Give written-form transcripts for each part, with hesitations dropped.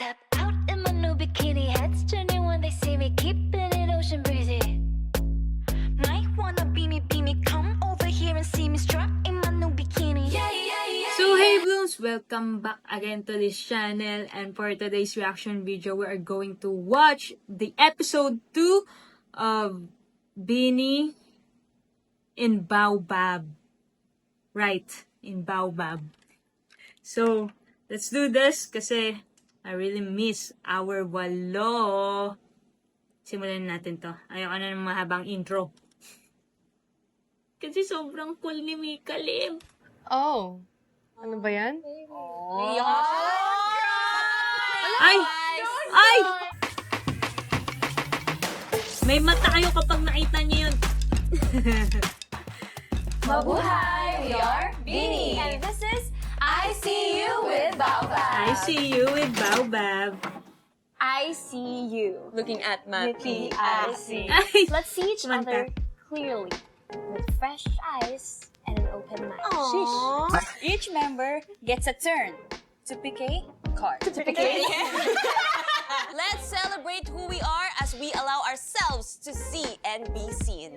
Step out in my new bikini, heads turning when they see me, keeping it ocean breezy. Might wanna be me, come over here and see me strut in my new bikini. Yeah, yeah, yeah. So hey Blooms, welcome back again to this channel, and for today's reaction video, we are going to watch the episode 2 of Beanie in Baobab. Right, in Baobab. So, let's do this kasi I really miss our walo. Simulan natin to. Ayoko na ng mahabang intro. Kasi sobrang cool ni Mika Lim. Oh. Ano ba yan? Ay! Ay! May mata kayo kapag nakita niyo yun. Mabuhay! We are Beanie! And this is I See You with Baobab! I see you with Baobab. I see you. Looking at Maki. I see. Ay! Let's see each Kumanta. other clearly with fresh eyes and an open mind. Each member gets a turn to pick a card. Let's celebrate who we are as we allow ourselves to see and be seen.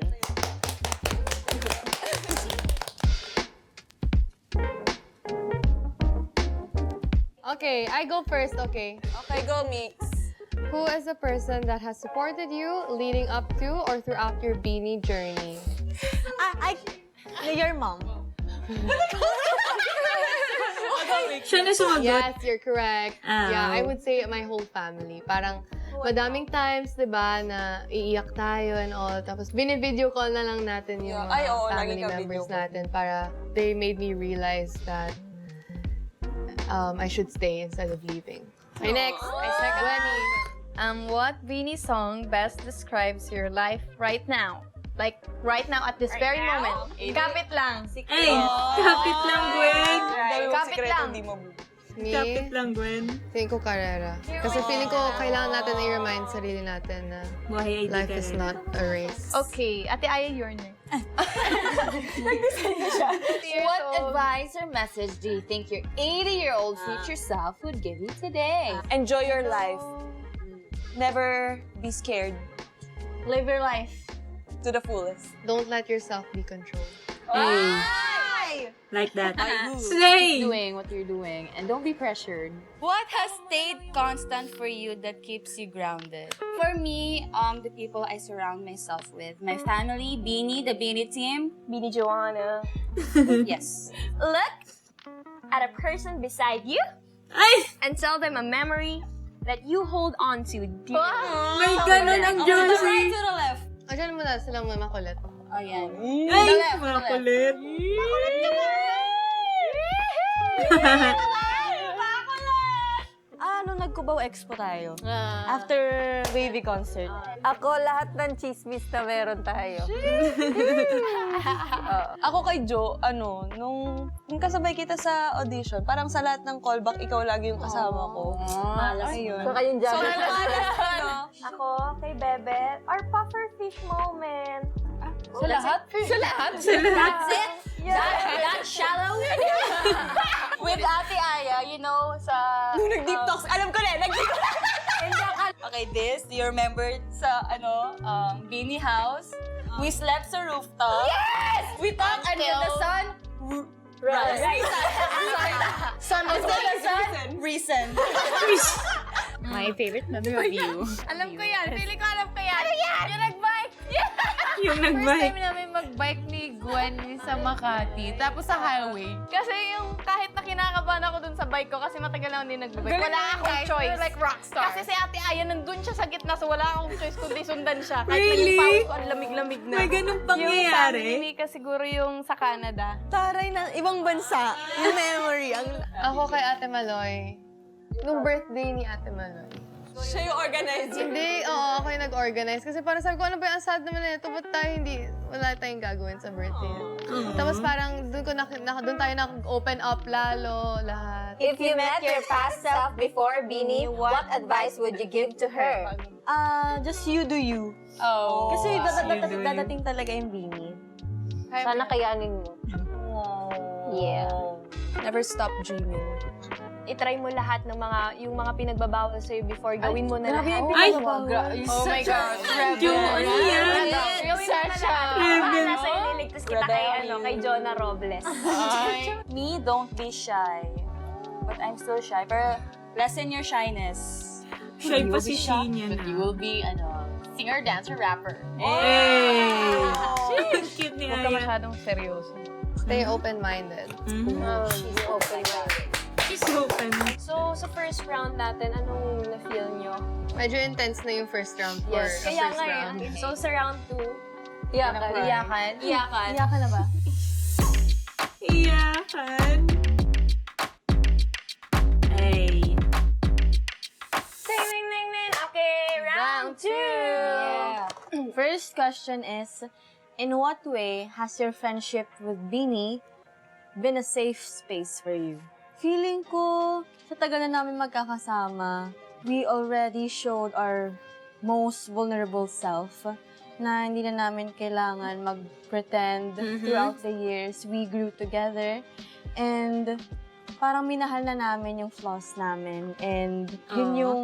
Okay, I go first, okay. Okay, go Mix. Who is the person that has supported you leading up to or throughout your Beanie journey? Your mom. Siya na sumagot. Yes, you're correct. Oh. Yeah, I would say my whole family. Parang madaming times, di ba, na iiyak tayo and all. Tapos bine-video call na lang natin yung Ay, oo, mga lagi family ka members video call. natin para they made me realize that I should stay instead of leaving. Okay, next. I second. Gwenny. What Beanie song best describes your life right now? Like, right now, at this very moment. Kapit lang. Ay! Kapit lang, Gwen! Kapit lang. Me, Kapit lang, Gwen. feeling ko karera. Kasi feeling ko kailangan natin i-remind sarili natin na Buhay ay di life ka is rin. not a race. Okay, Ate Aya, your turn. What advice or message do you think your 80-year-old future self would give you today? Enjoy your life. Never be scared. Live your life. To the fullest. Don't let yourself be controlled. Ay! Like that. Slay! Doing what you're doing, and don't be pressured. What has stayed constant for you that keeps you grounded? For me, the people I surround myself with. My family, Beanie, the Beanie team. Beanie Joanna. Yes. Look at a person beside you Ay! and tell them a memory that you hold on to dear. May ganun ang Josie! To the left. Diyan mo na silang mga makulit. Oh, yan. Ay! Mga kulit! Nung nag-Cubao Expo tayo. After baby concert. Ako, lahat ng chismis na meron tayo. Ako kay Jo, nung kasabay kita sa audition, parang sa lahat ng callback, ikaw lagi yung kasama ko. Ayun. So kayong dyan. Ako, kay Bebe, our puffer fish moment. So lahat? So lahat? That's it? That shallow? With Ate Aya, you know, sa... Nung nag-deep talks, alam ko na, nag-deep Okay, do you remember sa, Beanie house? We slept sa rooftop. Yes! We talked until the sun... Sun until the sun... Reason. My favorite memory of you. Alam ko yan. Feeling ko alam ko yan. Ano yan? Yung nag-bike. Yung First nag-bike. time namin mag-bike ni Gwen sa Makati, tapos sa highway. Kasi yung kahit na kinakabahan ako dun sa bike ko, kasi matagal lang din nag-bike, wala akong choice. We're like rockstar. Kasi si Ate Aya nandun siya sa gitna, so wala akong choice kundi sundan siya. Kahit na Really? yung pawis ko, ang lamig-lamig na. May ganun Yung family ni pangyayari? Mika siguro yung sa Canada. Taray na ibang bansa. Yung memory. Ako kay Ate Maloy. Nung birthday ni Ate Maloy. Siya yung organizer. Hindi, oo, ako yung nag-organize. Kasi parang sabi ko, ano ba yung sad naman na ito? Ba't tayo hindi, wala tayong gagawin sa birthday? Tapos parang doon tayo nag-open up lalo, lahat. If you met your past self before Beanie, what advice would you give to her? Just you do you. Oh. Kasi you do you. dadating talaga yung Beanie. Sana kayanin mo. Yeah. Never stop dreaming. itry mo lahat ng yung mga pinagbabawal sa'yo before, gawin mo na lahat. Ay! Oh my God. Yung ano yan? Gawin mo na lahat. Baka nasa ililigtas kita kay Jonah Robles. Me, don't be shy. But I'm still shy. Pero lessen your shyness. Shy pa si Sheena na. You will be, singer, dancer, rapper. Hey! Ang cute ni Huwag ka Aya. masyadong seryoso. Stay open-minded. She's open-minded. She's open. So, sa first round natin, anong na-feel nyo? Medyo intense na yung first round for Yes. a Kaya first nga round. So, sa round 2, Iyakan. iyakan na ba? Iyakan. Ay. Ding, ding, ding, ding. Okay, round 2. First question is, in what way has your friendship with Beanie been a safe space for you? Feeling ko, sa tagal na namin magkakasama, we already showed our most vulnerable self na hindi na namin kailangan mag-pretend throughout the years. We grew together and parang minahal na namin yung flaws namin and yun yung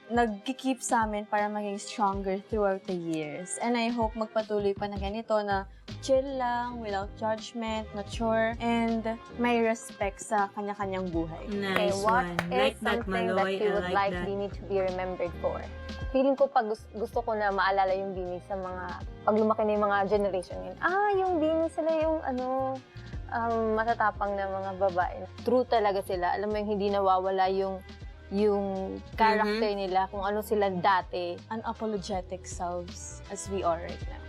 nag-keep sa amin para maging stronger throughout the years. And I hope magpatuloy pa na ganito na chill lang, without judgment, mature, and may respect sa kanya-kanyang buhay. Nice what one. is Like that, something Maloy. that you I would like like that. Beanie to be remembered for? Feeling ko pag gusto ko na maalala yung Beanie sa mga, pag lumaki na yung mga generation yun. Yung Beanie sila yung matatapang na mga babae. True talaga sila. Alam mo yung hindi nawawala yung character nila, kung ano sila dati. Unapologetic selves as we are right now.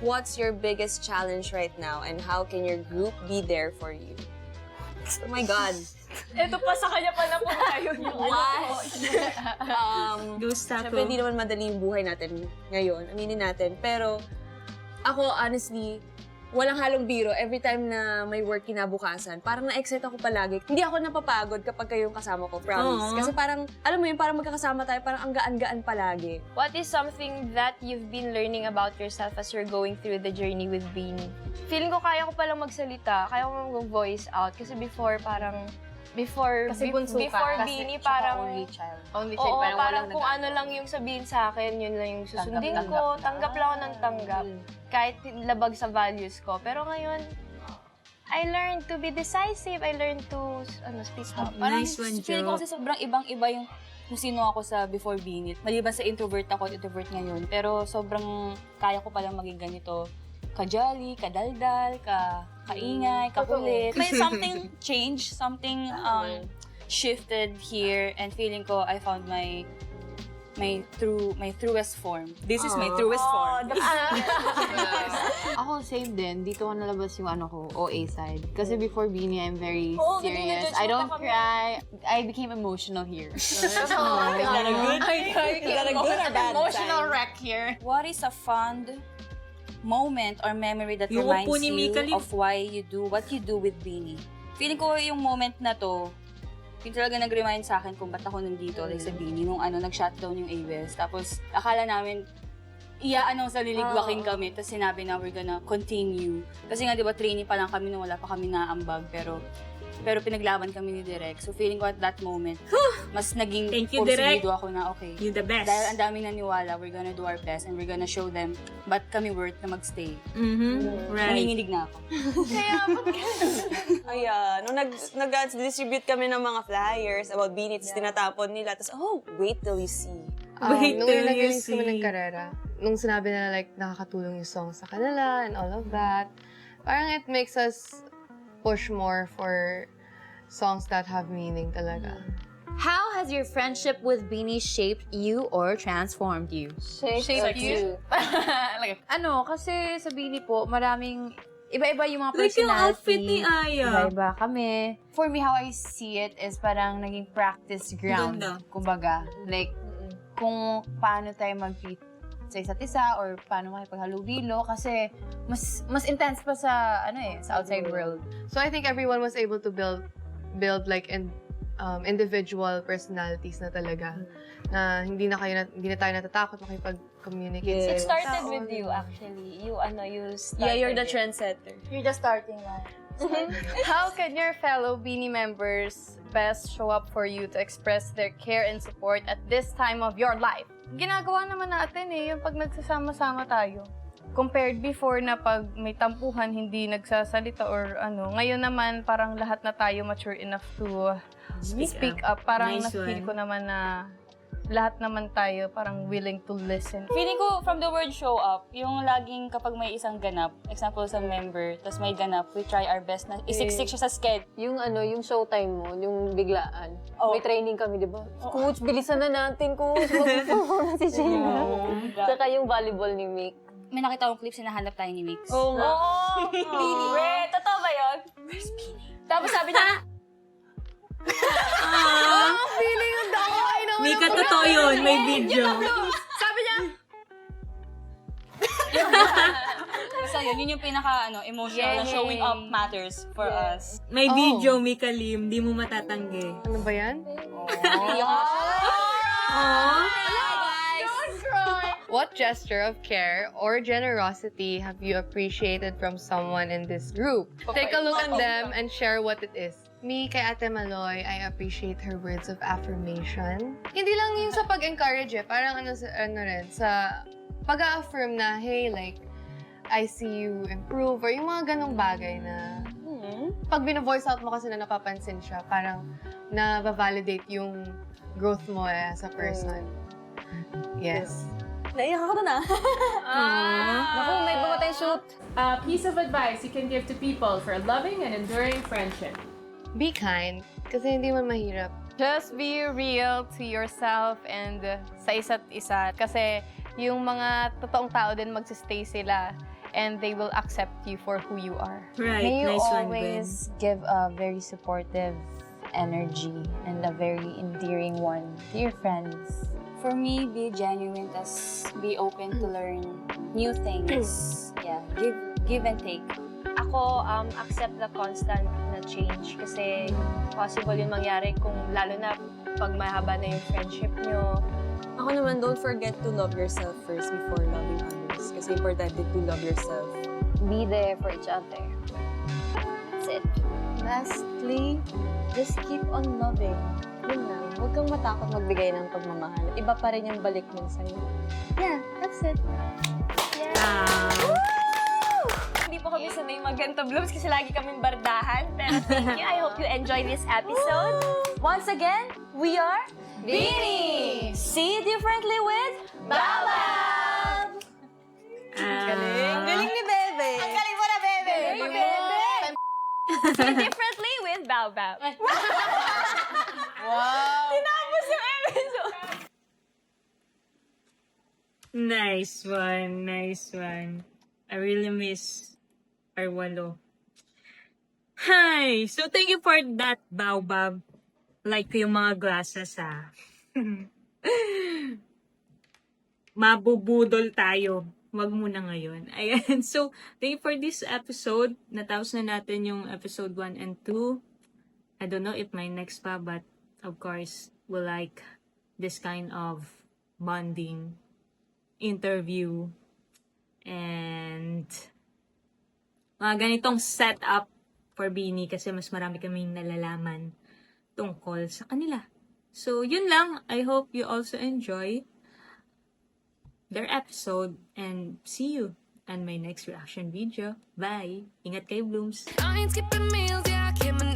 What's your biggest challenge right now and how can your group be there for you? Oh my God. Ito pa sa kanya pala po tayo yung Gusta ko. Siyempre, hindi naman madali yung buhay natin ngayon. Aminin natin. Pero, ako, honestly, walang halong biro. Every time na may work kinabukasan, parang na-excite ako palagi. Hindi ako napapagod kapag kayong kasama ko, promise. Aww. Kasi parang, alam mo yun, parang magkakasama tayo, parang ang gaan-gaan palagi. What is something that you've been learning about yourself as you're going through the journey with Beanie? Feeling ko kaya ko palang magsalita, kaya ko mag-voice out. Kasi before, parang, before Beanie, parang, Only child, oo, parang parang walang kung ano lang yung sabihin sa akin, yun lang yung susundin ko. Tanggap lang ako ng tanggap. Kahit labag sa values ko. Pero ngayon, I learned to be decisive. I learned to speak up. Nice one, Feeling ko Jo. kasi sobrang ibang-iba yung kung sino ako sa before Beanie. Maliban sa introvert ako at introvert ngayon. Pero sobrang kaya ko palang maging ganito. Ka-jolly, kadaldal, kaingay, kakulit. May something changed, something shifted here. And feeling ko, I found my truest form. This is my truest form. Ako, same din. Dito ko nalabas yung OA side. Kasi before Beanie, I'm very serious. I don't cry. I became emotional here. Is that a good or bad Emotional sign? wreck here. What is a fond moment or memory that Yung reminds upo ni you Mika Lim. of why you do what you do with Beanie? Feeling ko yung moment na to, yung talaga nag-remind sa akin kung ba't ako nandito, like sa Beanie, nung nag-shutdown yung AWES. Tapos, akala namin, sa liligwaking kami, tapos sinabi na we're gonna continue. Kasi nga, di ba, trainee pa lang kami nung wala pa kami naambag, pero pinaglaban kami ni Direk. So, feeling ko at that moment, mas naging Thank you, Direk. porsigido ako na, okay, You the best. dahil ang daming naniwala, we're gonna do our best and we're gonna show them ba't kami worth na magstay. Right. Nanginginig na ako. Ayan, nung nag-distribute kami ng mga flyers about Beanie, tapos tinatapon nila, tapos, wait till you see. Wait Nung till you nag-release kami ng see. Karera, nung sinabi na like nakakatulong yung song sa kanila and all of that, parang it makes us push more for songs that have meaning talaga. How has your friendship with Beanie shaped you or transformed you? Shape you. Kasi sa Beanie po, maraming iba-iba yung mga Like yung personality. outfit ni Aya. Iba-iba kami. For me, how I see it is parang naging practice ground. Ganda. Kumbaga, like, kung paano tayo mag-treat sa isa't isa or paano makipaghalubilo kasi mas intense pa sa sa outside world. So I think everyone was able to build like individual personalities na talaga. Na hindi na tayo natatakot makipag-communicate. It started with you, actually. You started Yeah, you're the it. trendsetter. You're the starting one. How can your fellow Beanie members best show up for you to express their care and support at this time of your life? Ginagawa naman natin yung pag nagsasama-sama tayo. Compared before na pag may tampuhan, hindi nagsasalita or ano. Ngayon naman, parang lahat na tayo mature enough to speak up. Parang Nice na-feel one. ko naman na lahat naman tayo parang willing to listen. Feeling ko, from the word show up, yung laging kapag may isang ganap, example sa member, tapos may ganap, we try our best na isiksik siya sa sked. Yung yung showtime mo, yung biglaan. Oh. May training kami, di ba? Coach, bilisan na natin, coach. Mag-perform na si Sheila. Saka yung volleyball ni Mick. May nakita akong clips na nahanap tayo ni Mix. Oo nga. Beanie. Wait, totoo ba yun? Where's Beanie? Tapos sabi niya, Feeling yung dako ay naman. Mika, totoo yun. May video. sabi niya, so yun yung pinaka emotional na showing up matters for us. May video, Mika Lim. Di mo matatanggi. Ano ba yan? What gesture of care or generosity have you appreciated from someone in this group? Take a look at them and share what it is. Me, kay Ate Maloy, I appreciate her words of affirmation. Hindi lang yung sa pag-encourage parang sa pag-affirm na, hey, like, I see you improve, or yung mga ganong bagay na pag bina-voice out mo kasi na napapansin siya, parang na-validate yung growth mo as a person. Yes. Naiyak ako na. Naku, may bumatay shoot. A piece of advice you can give to people for a loving and enduring friendship. Be kind, kasi hindi man mahirap. Just be real to yourself and sa isa't isa. Kasi yung mga totoong tao din magsistay sila and they will accept you for who you are. Right, May you nice one, Gwen. always give a very supportive energy and a very endearing one to your friends. For me, be genuine, tas be open to learn new things. Yeah, give and take. Ako, accept the constant na change kasi possible yung mangyari kung lalo na pag mahaba na yung friendship nyo. Ako naman, don't forget to love yourself first before loving others. Kasi importante to love yourself. Be there for each other. That's it. Lastly, just keep on loving. Yun lang. Huwag kang matakot magbigay ng pagmamahal. Iba pa rin yung balik nun sa'yo. Yeah, that's it. Hindi po kami sanay mag-ganto blooms kasi lagi kaming bardahan. Pero thank you. I hope you enjoy this episode. Once again, we are Beanie! See Differently with Baba! Galing ni Bebe! Ang galing mo na, Bebe! See Differently with Baobab. Wow! Tinapos yung episode! Nice one, nice one. I really miss our walo. Hi! So, thank you for that, Baobab. Like yung mga glasses, ah. Mabubudol tayo. Wag muna ngayon. Ayan. So, thank you for this episode. Natapos na natin yung episode 1 and 2. I don't know if may next pa, but of course, we like this kind of bonding interview and mga ganitong setup for Beanie kasi mas marami kaming nalalaman tungkol sa kanila. So, yun lang. I hope you also enjoy their episode and see you on my next reaction video. Bye! Ingat kayo, Blooms! I ain't skipping meals, yeah, I came and